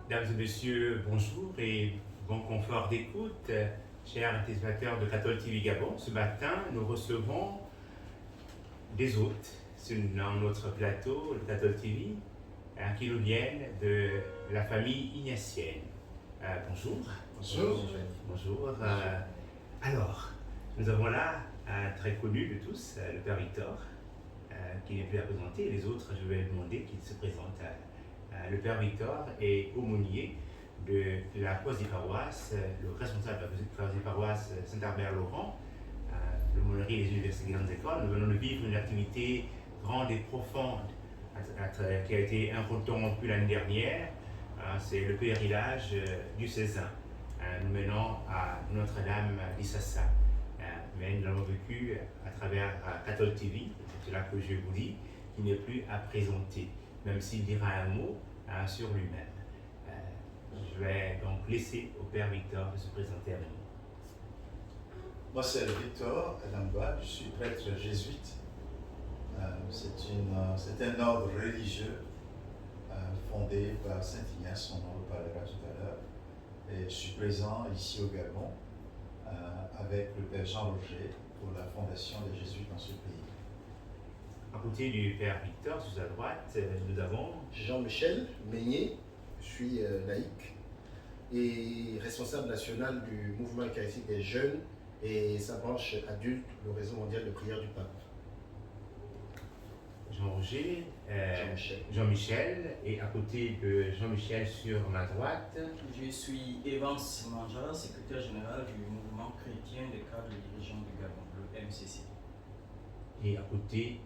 Mesdames et messieurs, bonjour et bon confort d'écoute. Chers téléspectateurs de Catholic TV Gabon, ce matin, nous recevons des hôtes sur notre plateau, le Catholic TV, qui nous viennent de la famille ignatienne. Bonjour. Bonjour. Bonjour. Alors, nous avons là un très connu de tous, le Père Victor, qui n'est plus à présenter. Les autres, je vais demander qu'ils se présentent. Le Père Victor est aumônier de la quasi-paroisse, le responsable de la quasi-paroisse Saint-Herbert-Laurent, l'aumônerie des universités et grandes écoles. Nous venons de vivre une activité grande et profonde qui a été interrompue l'année dernière. C'est le pèlerinage du Cézanne. Nous menons à Notre-Dame d'Issassa. Mais nous l'avons vécu à travers Catholic TV, c'est là que je vous dis, qui n'est plus à présenter, même s'il dira un mot sur lui-même. Je vais donc laisser au Père Victor de se présenter à nous. Moi, c'est Victor Adamba, je suis prêtre jésuite. C'est un ordre religieux fondé par Saint Ignace, on en reparlera tout à l'heure. Et je suis présent ici au Gabon avec le Père Jean Roger pour la fondation des Jésuites dans ce pays. À côté du Père Victor, sur sa droite, nous avons Jean-Michel Meignet, je suis laïc et responsable national du mouvement eucharistique des jeunes et sa branche adulte, le réseau mondial de prière du pape. Jean-Roger, Jean-Michel. Jean-Michel, et à côté de Jean-Michel sur ma droite, Je suis Evans Manja, secrétaire général du mouvement chrétien des cadres dirigeants du Gabon, le MCC. et à côté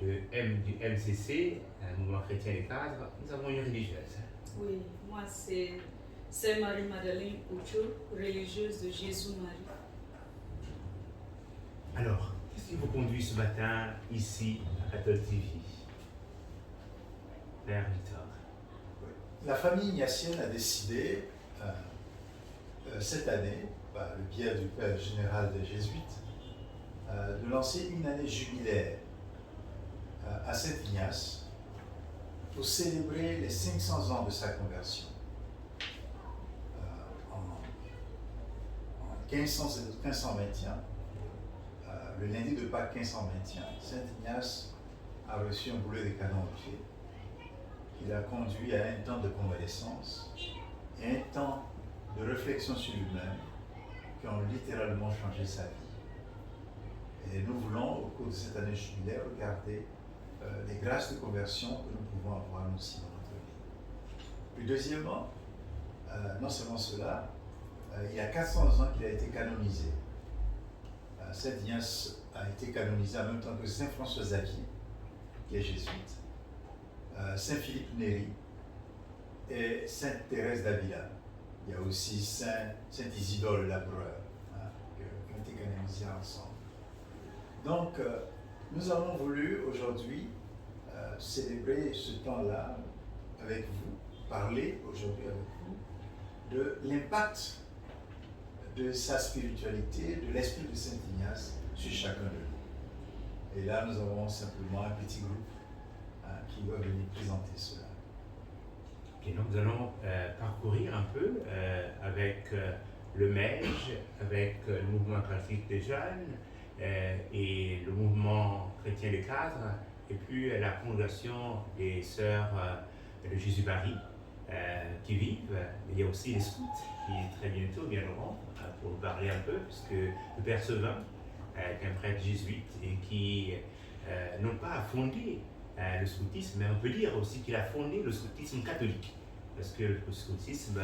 du MCC, un mouvement chrétien des cadres, nous avons une religieuse. Oui, moi c'est Sainte Marie-Madeleine Oucho, religieuse de Jésus-Marie. Alors, qu'est-ce qui vous conduit ce matin ici à Catholic TV? Père Victor. La famille ignatienne a décidé cette année, par le biais du Père général des Jésuites, de lancer une année jubilaire à Saint Ignace pour célébrer les 500 ans de sa conversion. En 1521, le lundi de Pâques 1521, Saint Ignace a reçu un boulet de canon au pied qui l'a conduit à un temps de convalescence et un temps de réflexion sur lui-même qui ont littéralement changé sa vie. Et nous voulons, au cours de cette année jubilaire, regarder les grâces de conversion que nous pouvons avoir nous aussi dans notre vie. Puis deuxièmement, non seulement cela, il y a 400 ans qu'il a été canonisé. Saint Ignace a été canonisé en même temps que Saint François Xavier, qui est jésuite, Saint Philippe Néri et Sainte Thérèse d'Avila. Il y a aussi Saint Isidore le Labreur, qui ont été canonisés ensemble. Donc, nous avons voulu aujourd'hui célébrer ce temps-là avec vous, parler aujourd'hui avec vous de l'impact de sa spiritualité, de l'esprit de Saint Ignace sur chacun de nous. Et là, nous avons simplement un petit groupe qui va venir présenter cela. Et donc nous allons parcourir un peu avec le MEJ, avec le mouvement catholique des jeunes et le mouvement chrétien des cadres, et puis la congrégation des sœurs de Jésus-Marie qui vivent. Il y a aussi les scouts qui très bientôt viendront pour nous parler un peu, puisque le Père Sevin est un prêtre jésuite et qui non pas a fondé le scoutisme, mais on peut dire aussi qu'il a fondé le scoutisme catholique, parce que le scoutisme,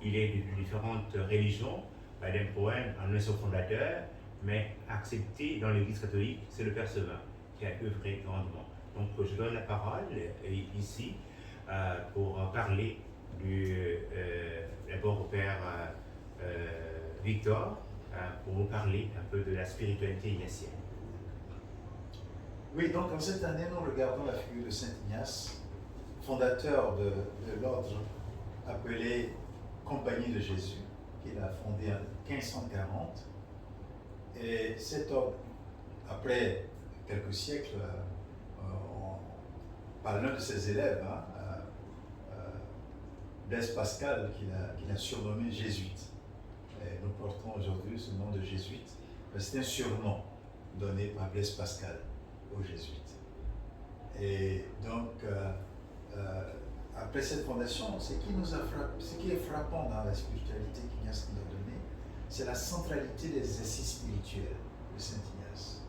il est de différentes religions. Baden Powell en est son fondateur, mais accepté dans l'Église catholique, c'est le Père Sevin qui a œuvré grandement. Donc je donne la parole ici pour parler d'abord au Père Victor, pour nous parler un peu de la spiritualité ignatienne. Oui, donc en cette année, nous regardons la figure de Saint Ignace, fondateur de l'ordre appelé Compagnie de Jésus, qu'il a fondé en 1540. Et cet ordre, après quelques siècles, par l'un de ses élèves, Blaise Pascal qu'il a surnommé jésuite. Et nous portons aujourd'hui ce nom de jésuite. C'est un surnom donné par Blaise Pascal aux jésuites. Et donc, après cette fondation, ce qui est frappant dans la spiritualité qu'Ignace nous a donnée, c'est la centralité des exercices spirituels de Saint Ignace.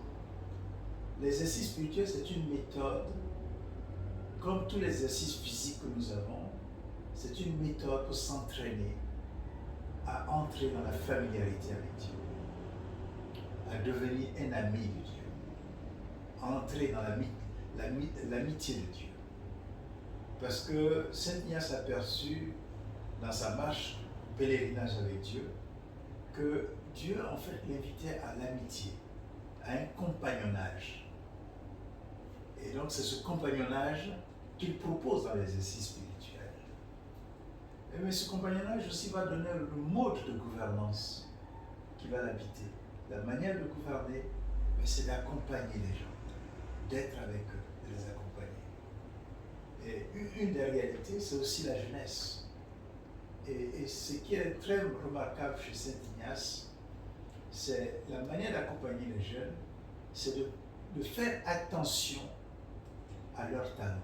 L'exercice spirituel, c'est une méthode, comme tous les exercices physiques que nous avons, c'est une méthode pour s'entraîner à entrer dans la familiarité avec Dieu, à devenir un ami de Dieu, à entrer dans l'amitié de Dieu. Parce que Saint Ignace a perçu dans sa marche pèlerinage avec Dieu que Dieu en fait l'invitait à l'amitié, à un compagnonnage. Et donc c'est ce compagnonnage qu'il propose dans l'exercice spirituel. Mais ce compagnonnage aussi va donner le mode de gouvernance qui va l'habiter. La manière de gouverner, c'est d'accompagner les gens, d'être avec eux, de les accompagner. Et une des réalités, c'est aussi la jeunesse. Et ce qui est très remarquable chez Saint Ignace, c'est la manière d'accompagner les jeunes, c'est de faire attention à leurs talents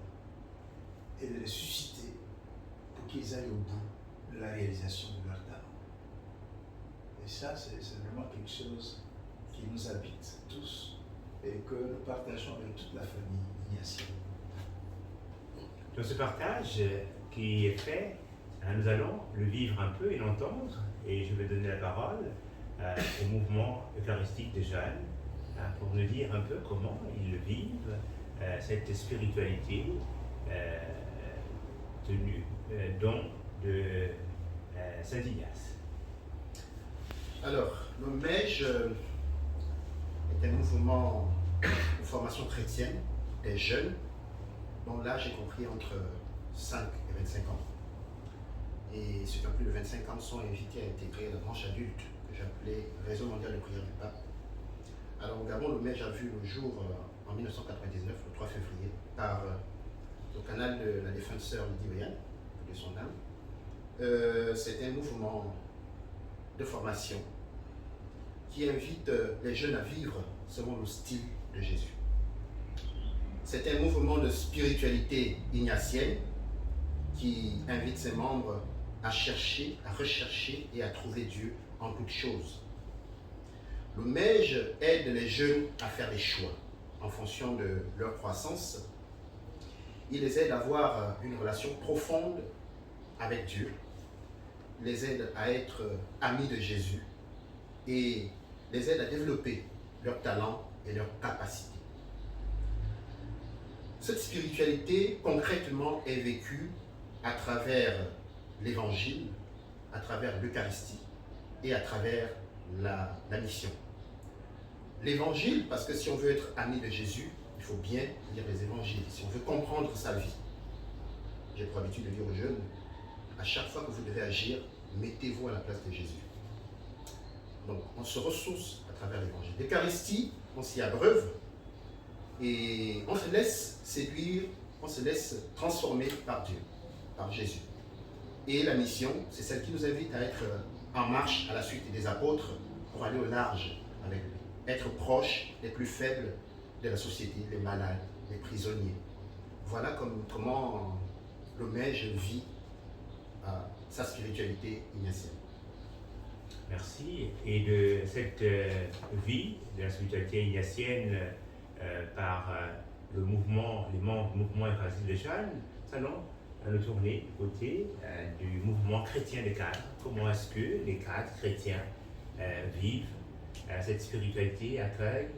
et de les susciter pour qu'ils aillent au bout de la réalisation de leurs talents. Et ça, c'est vraiment quelque chose qui nous habite tous et que nous partageons avec toute la famille ignatienne. Dans ce partage qui est fait, nous allons le vivre un peu et l'entendre, et je vais donner la parole au mouvement eucharistique des jeunes pour nous dire un peu comment ils vivent cette spiritualité tenue don de Saint Ignace. Alors, le MEJ est un mouvement de formation chrétienne des jeunes dont l'âge est compris entre 5 et 25 ans. Et ceux qui ont plus de 25 ans sont invités à intégrer la branche adulte que j'appelais Réseau mondial de prière du pape. Alors au Gabon, le MEJ a vu le jour en 1999, le 3 février, par le canal de la défunte sœur Lydie Weyan, de son âme. C'est un mouvement de formation qui invite les jeunes à vivre selon le style de Jésus. C'est un mouvement de spiritualité ignatienne qui invite ses membres à chercher, à rechercher et à trouver Dieu en toutes choses. Le MEJ aide les jeunes à faire des choix en fonction de leur croissance. Il les aide à avoir une relation profonde avec Dieu, les aide à être amis de Jésus et les aide à développer leurs talents et leurs capacités. Cette spiritualité, concrètement, est vécue à travers l'Évangile, à travers l'Eucharistie et à travers la mission. L'Évangile, parce que si on veut être ami de Jésus, il faut bien lire les Évangiles. Si on veut comprendre sa vie, j'ai pour habitude de dire aux jeunes, à chaque fois que vous devez agir, mettez-vous à la place de Jésus. Donc, on se ressource à travers l'Évangile. L'Eucharistie, on s'y abreuve et on se laisse séduire, on se laisse transformer par Dieu, par Jésus. Et la mission, c'est celle qui nous invite à être en marche à la suite des apôtres pour aller au large avec lui. Être proche des plus faibles de la société, les malades, les prisonniers. Voilà comment le MEJ vit sa spiritualité ignatienne. Merci. Et de cette vie de la spiritualité ignatienne par le mouvement, les membres du mouvement eucharistique des jeunes, nous allons nous tourner du côté du mouvement chrétien des cadres. Comment est-ce que les cadres chrétiens vivent cette spiritualité, accueillent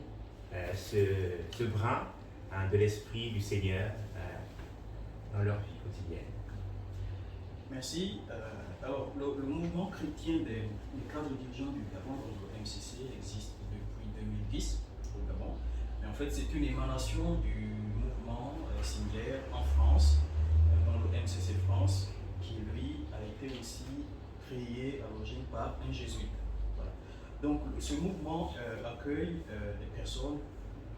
ce brin de l'Esprit du Seigneur dans leur vie quotidienne? Merci. Alors, le mouvement chrétien des cadres dirigeants du Gabon, le MCC, existe depuis 2010 au Gabon. Mais en fait, c'est une émanation du mouvement similaire en France, dans le MCC France, qui lui a été aussi créé à l'origine par un jésuite. Voilà. Donc, ce mouvement accueille des personnes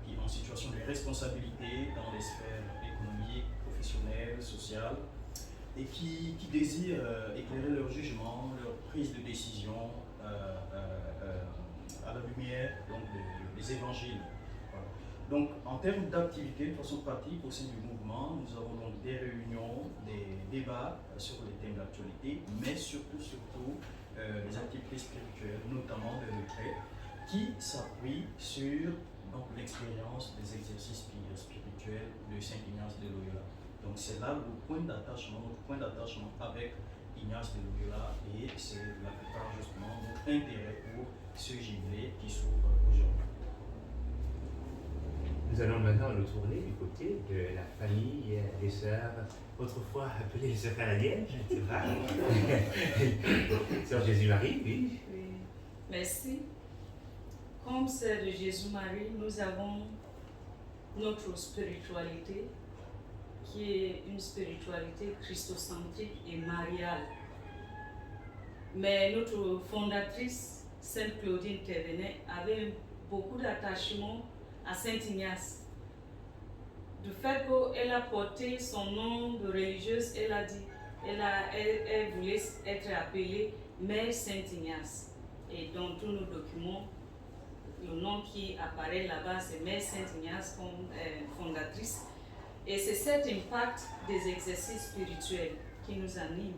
qui sont en situation de responsabilité dans les sphères économiques, professionnelles, sociales, et qui désirent éclairer leur jugement, leur prise de décision à la lumière donc, des évangiles. Voilà. Donc, en termes d'activité, de façon pratique, au sein du mouvement, nous avons donc des réunions, des débats sur les thèmes d'actualité, mais surtout les activités spirituelles, notamment des retraites, qui s'appuient sur l'expérience des exercices spirituels de Saint Ignace de Loyola. Donc c'est là le point d'attachement, notre point d'attachement avec Ignace de Loyola, et c'est la plupart justement notre intérêt pour ce jubilé qui s'ouvre aujourd'hui. Nous allons maintenant nous tourner du côté de la famille des sœurs, autrefois appelées les sœurs canadiennes, je ne sais pas. Sœur Jésus-Marie, oui. Oui. Merci. Comme sœur de Jésus-Marie, nous avons notre spiritualité qui est une spiritualité christocentrique et mariale. Mais notre fondatrice, Sainte Claudine Thévenet, avait beaucoup d'attachement à Saint Ignace. Du fait qu'elle a porté son nom de religieuse, elle a dit, elle voulait être appelée Mère Saint Ignace. Et dans tous nos documents, le nom qui apparaît là-bas, c'est Mère Saint Ignace comme fondatrice. Et c'est cet impact des exercices spirituels qui nous anime,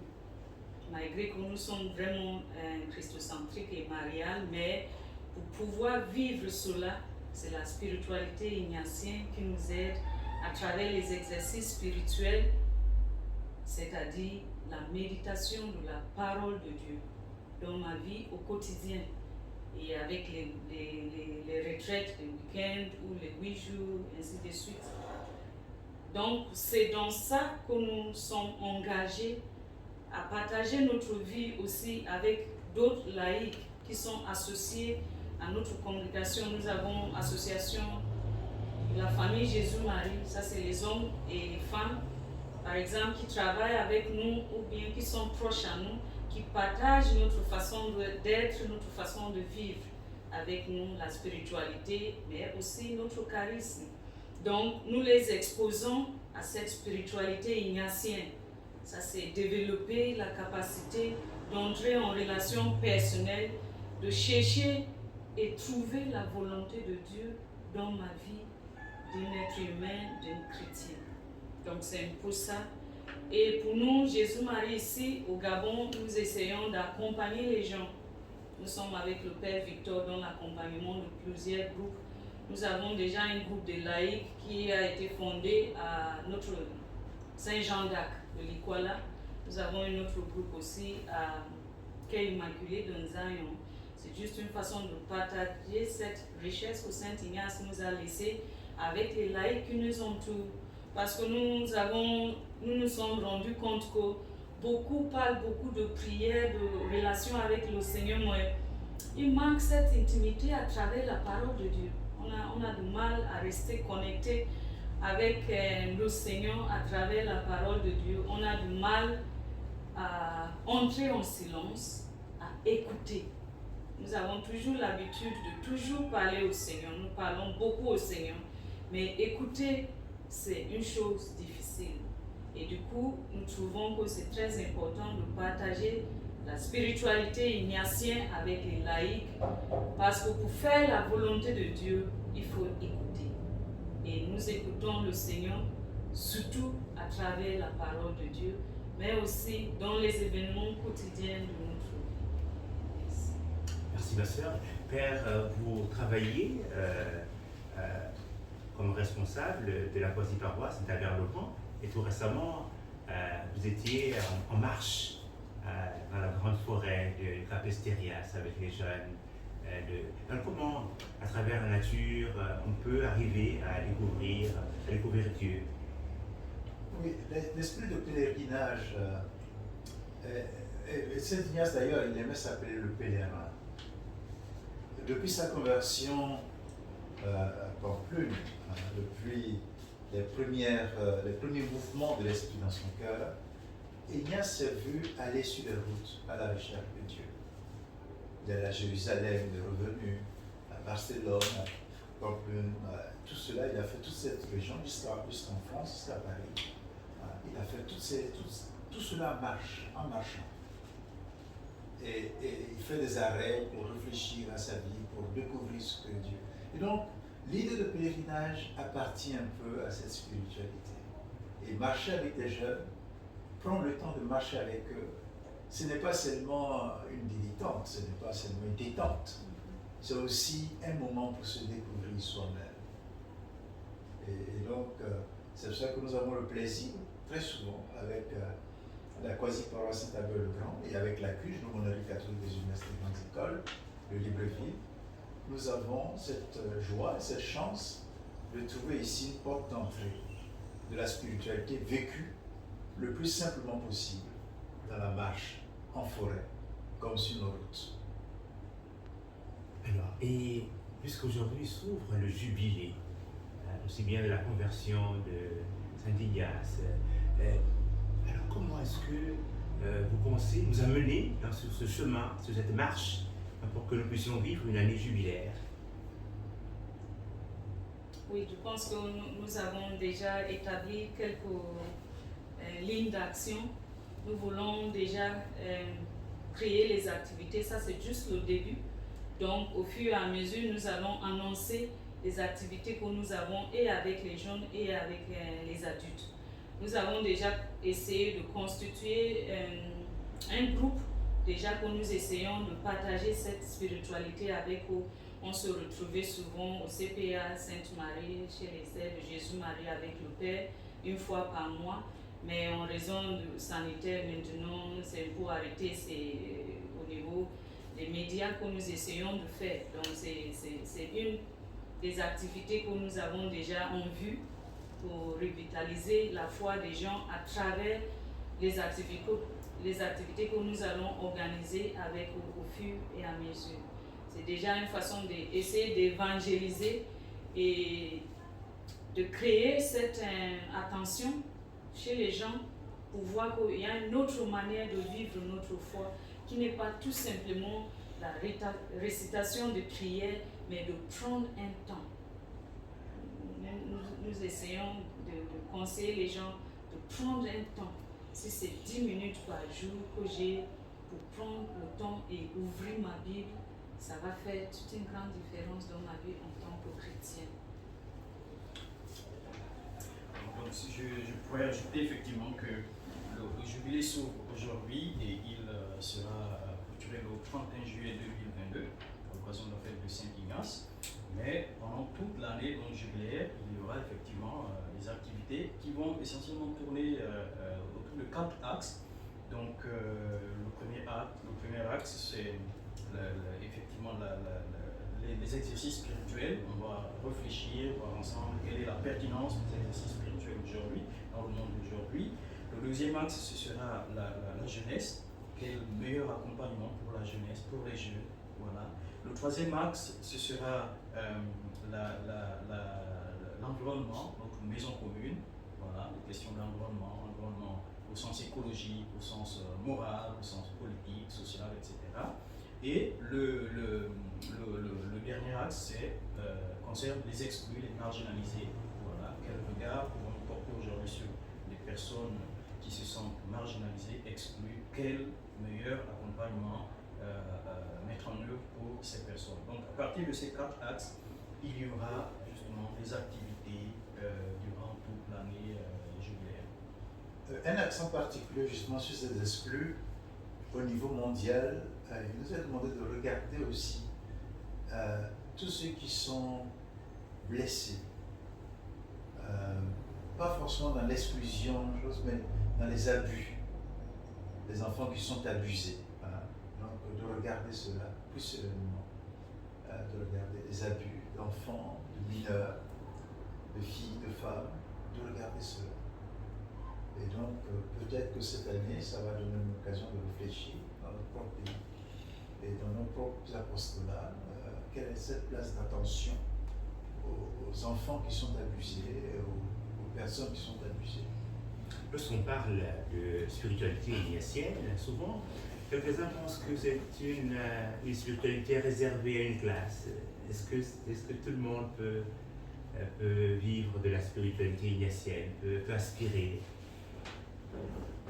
malgré que nous sommes vraiment christocentriques et mariales, mais pour pouvoir vivre cela, c'est la spiritualité ignatienne qui nous aide à travers les exercices spirituels, c'est-à-dire la méditation de la parole de Dieu dans ma vie au quotidien. Et avec les retraites, les week-ends ou les 8 jours, ainsi de suite. Donc, c'est dans ça que nous sommes engagés à partager notre vie aussi avec d'autres laïcs qui sont associés à notre congrégation. Nous avons l'association de la famille Jésus-Marie, ça c'est les hommes et les femmes, par exemple, qui travaillent avec nous ou bien qui sont proches à nous, qui partagent notre façon d'être, notre façon de vivre avec nous, la spiritualité, mais aussi notre charisme. Donc, nous les exposons à cette spiritualité ignatienne. Ça, c'est développer la capacité d'entrer en relation personnelle, de chercher et trouver la volonté de Dieu dans ma vie d'un être humain, d'un chrétien. Donc, c'est pour ça. Et pour nous, Jésus-Marie, ici, au Gabon, nous essayons d'accompagner les gens. Nous sommes avec le Père Victor dans l'accompagnement de plusieurs groupes. Nous avons déjà un groupe de laïcs qui a été fondé à notre Saint-Jean-d'Arc de l'Ikwala. Nous avons un autre groupe aussi à Quai Immaculé de Nzayon. C'est juste une façon de partager cette richesse que Saint-Ignace nous a laissée avec les laïcs qui nous entourent. Parce que nous nous sommes rendus compte que beaucoup parlent beaucoup de prières, de relations avec le Seigneur, mais il manque cette intimité à travers la parole de Dieu. On a du mal à rester connecté avec le Seigneur à travers la parole de Dieu. On a du mal à entrer en silence, à écouter. Nous avons toujours l'habitude de toujours parler au Seigneur. Nous parlons beaucoup au Seigneur. Mais écouter, c'est une chose difficile. Et du coup, nous trouvons que c'est très important de partager la spiritualité ignatienne avec les laïcs, parce que pour faire la volonté de Dieu, il faut écouter. Et nous écoutons le Seigneur, surtout à travers la parole de Dieu, mais aussi dans les événements quotidiens de notre vie. Merci. Merci ma sœur. Père, vous travaillez comme responsable de la quasi-paroisse d'Agar-le-Grand, et tout récemment, vous étiez en marche dans la grande forêt de Capestérias avec les jeunes. Comment, à travers la nature, on peut arriver à découvrir Dieu? Oui, l'esprit de pèlerinage, Saint Ignace d'ailleurs, il aimait s'appeler le pèlerin. Depuis sa conversion à Pamplune, depuis les premiers mouvements de l'esprit dans son cœur, Ignace s'est vu aller sur les routes à la recherche de Dieu. Il est allé à Jérusalem, il est revenu à Barcelone, à Pamplune, tout cela, il a fait toute cette région jusqu'en France, jusqu'à Paris. Il a fait tous tout cela marche, en marchant. Et il fait des arrêts pour réfléchir à sa vie, pour découvrir ce que Dieu. Et donc, l'idée de pèlerinage appartient un peu à cette spiritualité. Et marcher avec des jeunes, prendre le temps de marcher avec eux, ce n'est pas seulement une dilettante, ce n'est pas seulement une détente. C'est aussi un moment pour se découvrir soi-même. Et donc, c'est pour ça que nous avons le plaisir, très souvent, avec la quasi-paroisse Saint-Abel-le-Grand et avec la CUJ, l'aumônerie catholique des universités et grandes écoles, le Libreville, nous avons cette joie, cette chance de trouver ici une porte d'entrée de la spiritualité vécue le plus simplement possible dans la marche, en forêt, comme sur nos routes. Alors, et puisqu'aujourd'hui s'ouvre le jubilé, aussi bien de la conversion de Saint-Ignace, alors comment est-ce que vous pensez nous amener sur ce chemin, sur cette marche, pour que nous puissions vivre une année jubilaire? Oui, je pense que nous avons déjà établi quelques lignes d'action. Nous voulons déjà créer les activités, ça c'est juste le début. Donc au fur et à mesure, nous allons annoncer les activités que nous avons et avec les jeunes et avec les adultes. Nous avons déjà essayé de constituer un groupe, déjà que nous essayons de partager cette spiritualité avec eux. On se retrouvait souvent au CPA Sainte-Marie, chez les sœurs de Jésus-Marie avec le Père, une fois par mois. Mais en raison de sanitaire, maintenant, c'est pour arrêter, c'est au niveau des médias que nous essayons de faire. Donc, c'est une des activités que nous avons déjà en vue pour revitaliser la foi des gens à travers les activités que nous allons organiser avec au fur et à mesure. C'est déjà une façon d'essayer d'évangéliser et de créer cette attention chez les gens pour voir qu'il y a une autre manière de vivre notre foi qui n'est pas tout simplement la récitation de prières, mais de prendre un temps. Nous essayons de conseiller les gens de prendre un temps. Si c'est 10 minutes par jour que j'ai pour prendre le temps et ouvrir ma Bible, ça va faire toute une grande différence dans ma vie en tant que chrétien. Donc, je pourrais ajouter effectivement que le jubilé s'ouvre aujourd'hui et il sera clôturé le 31 juillet 2022 à l'occasion de la fête de Saint-Ignace. Mais pendant toute l'année jubilaire, il y aura effectivement des activités qui vont essentiellement tourner autour de 4 axes. Donc le premier axe, c'est effectivement les exercices spirituels. On va réfléchir, voir ensemble quelle est la pertinence des exercices spirituels aujourd'hui, dans le monde d'aujourd'hui. Le deuxième axe, ce sera la jeunesse. Quel meilleur accompagnement pour la jeunesse, pour les jeunes. Voilà. Le troisième axe, ce sera l'environnement, notre maison commune. Voilà, les questions d'environnement, environnement au sens écologique, au sens moral, au sens politique, social, etc. Et le dernier axe, concerne les exclus, les marginalisés. Voilà, quel regard pouvons-nous porter aujourd'hui sur les personnes qui se sentent marginalisées, exclues, quel meilleur accompagnement mettre en œuvre pour ces personnes. Donc à partir de ces 4 axes, il y aura justement des activités durant toute l'année jubilaire. Un accent particulier justement sur ces exclus au niveau mondial, il nous a demandé de regarder aussi tous ceux qui sont blessés, pas forcément dans l'exclusion, mais dans les abus, les enfants qui sont abusés. Voilà. Donc de regarder cela plus sereinement, de regarder les abus d'enfants, de mineurs, de filles, de femmes, de regarder cela. Et donc peut-être que cette année, ça va donner une occasion de réfléchir dans notre propre pays et dans nos propres apostolats, quelle est cette place d'attention aux enfants qui sont abusés, aux personnes qui sont abusées. Lorsqu'on parle de spiritualité ignatienne, souvent, quelques-uns pensent que c'est une spiritualité réservée à une classe. Est-ce que tout le monde peut vivre de la spiritualité ignatienne, peut aspirer?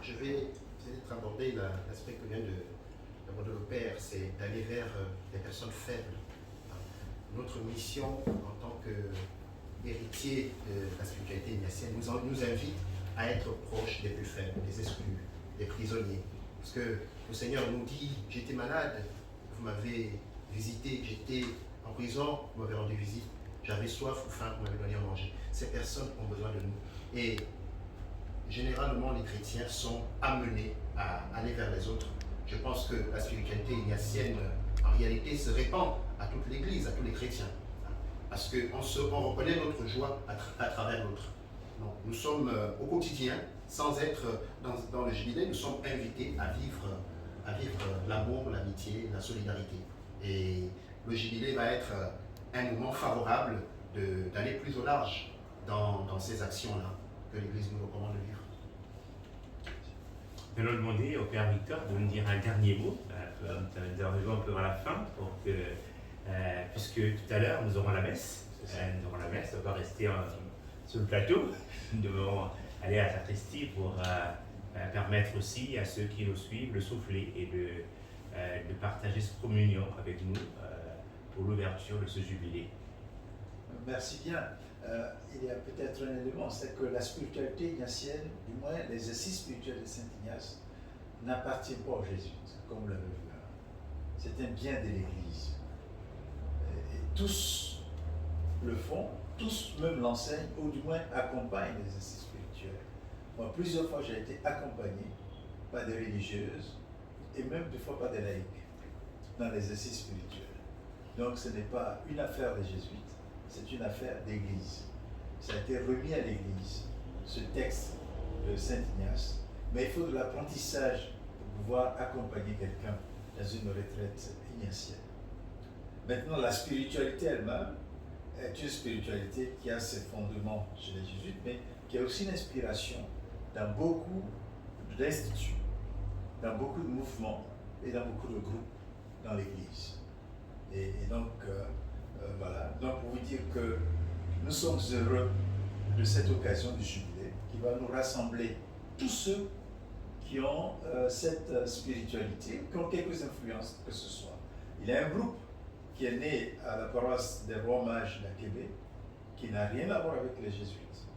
Je vais peut-être aborder l'aspect que vient d'aborder le Père, c'est d'aller vers les personnes faibles. Notre mission en tant qu'héritier de la spiritualité ignatienne nous invite à être proche des plus faibles, des exclus, des prisonniers. Parce que le Seigneur nous dit, j'étais malade, vous m'avez visité, j'étais en prison, vous m'avez rendu visite, j'avais soif ou faim, vous m'avez donné à manger. Ces personnes ont besoin de nous. Et généralement, les chrétiens sont amenés à aller vers les autres. Je pense que la spiritualité ignatienne, en réalité, se répand à toute l'Église, à tous les chrétiens. Parce qu'on reconnaît notre joie à travers l'autre. Nous sommes au quotidien, sans être dans le jubilé, nous sommes invités à vivre l'amour, l'amitié, la solidarité. Et le jubilé va être un moment favorable d'aller plus au large dans ces actions-là que l'Église nous recommande de vivre. Nous allons demander au Père Victor de nous dire un dernier mot. Nous arrivons un peu à la fin, puisque tout à l'heure nous aurons la messe. On ne va pas rester sur le plateau. Nous devons aller à la sacristie pour permettre aussi à ceux qui nous suivent de souffler et de partager cette communion avec nous pour l'ouverture de ce jubilé. Merci bien. Il y a peut-être un élément, c'est que la spiritualité ignatienne, du moins l'exercice spirituel de Saint Ignace, n'appartient pas aux jésuites, comme vous l'avez vu. C'est un bien de l'Église. Et tous le font, tous même l'enseignent, ou du moins accompagnent l'exercice spirituel. Moi, plusieurs fois, j'ai été accompagné par des religieuses, et même des fois par des laïcs, dans l'exercice spirituel. Donc ce n'est pas une affaire des jésuites, c'est une affaire d'Église. Ça a été remis à l'Église, ce texte de Saint Ignace. Mais il faut de l'apprentissage pour pouvoir accompagner quelqu'un dans une retraite ignatienne. Maintenant, la spiritualité elle-même est une spiritualité qui a ses fondements chez les jésuites, mais qui a aussi une inspiration dans beaucoup d'instituts, dans beaucoup de mouvements et dans beaucoup de groupes dans l'Église. Et donc, voilà. Donc, pour vous dire que nous sommes heureux de cette occasion du jubilé qui va nous rassembler tous ceux qui ont cette spiritualité, qui ont quelques influences que ce soit. Il y a un groupe qui est né à la paroisse des Rois Mages d'Akébé, qui n'a rien à voir avec les jésuites,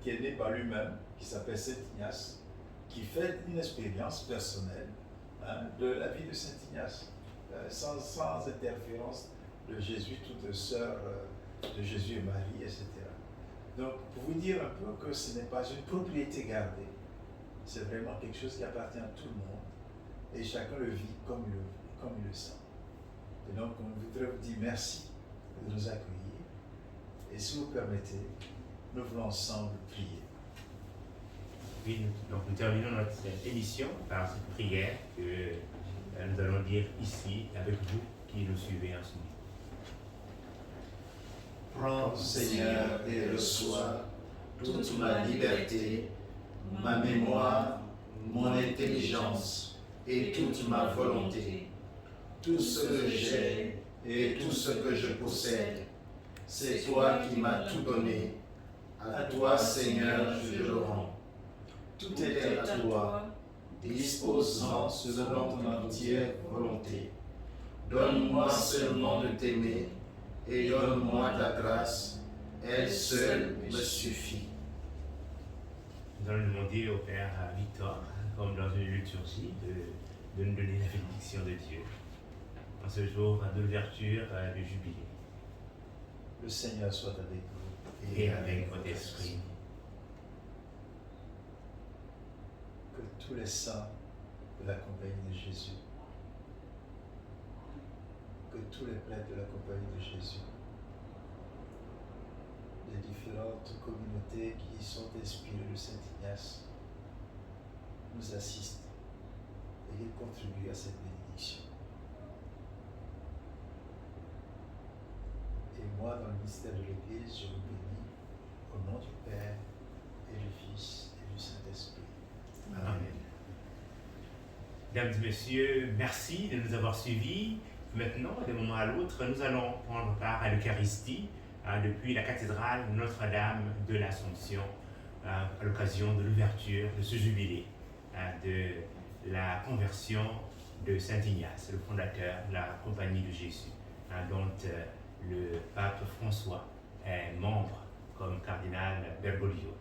qui est né par lui-même, qui s'appelle Saint Ignace, qui fait une expérience personnelle de la vie de Saint Ignace, sans interférence de jésuites ou de sœurs de Jésus et Marie, etc. Donc, pour vous dire un peu que ce n'est pas une propriété gardée, c'est vraiment quelque chose qui appartient à tout le monde, et chacun le vit comme il le sent. Et donc, on voudrait vous dire merci de nous accueillir, et si vous permettez, nous voulons ensemble prier. Oui, donc nous terminons notre émission par cette prière que nous allons dire ici avec vous qui nous suivez en ce moment. Prends, Seigneur, et reçois toute ma liberté, ma mémoire, mon intelligence et toute ma volonté. Tout ce que j'ai et tout ce que je possède, c'est toi qui m'as tout donné. À toi, Seigneur, je le rends. Tout est à toi. Dispose-en selon ton entière volonté. Donne-moi seulement de t'aimer et donne-moi ta grâce. Elle seule me suffit. Nous allons demander au Père Victor, comme dans une liturgie, de nous donner la bénédiction de Dieu en ce jour d'ouverture du jubilé. Le Seigneur soit avec vous Et avec votre esprit. Que tous les saints de la compagnie de Jésus, que tous les prêtres de la compagnie de Jésus, des différentes communautés qui sont inspirées de Saint Ignace, nous assistent et qu'ils contribuent à cette bénédiction. Et moi, dans le mystère de l'Église, je vous bénis au nom du Père et du Fils et du Saint-Esprit. Amen. Mesdames et messieurs, merci de nous avoir suivis. Maintenant, d'un moment à l'autre, nous allons prendre part à l'Eucharistie depuis la cathédrale Notre-Dame de l'Assomption. à l'occasion de l'ouverture de ce jubilé de la conversion de Saint Ignace, le fondateur de la Compagnie de Jésus, dont le pape François est membre comme cardinal Bergoglio.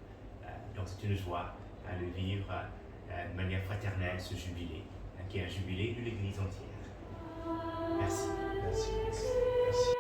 Donc c'est une joie de vivre de manière fraternelle ce jubilé, qui est un jubilé de l'Église entière. Merci. Merci.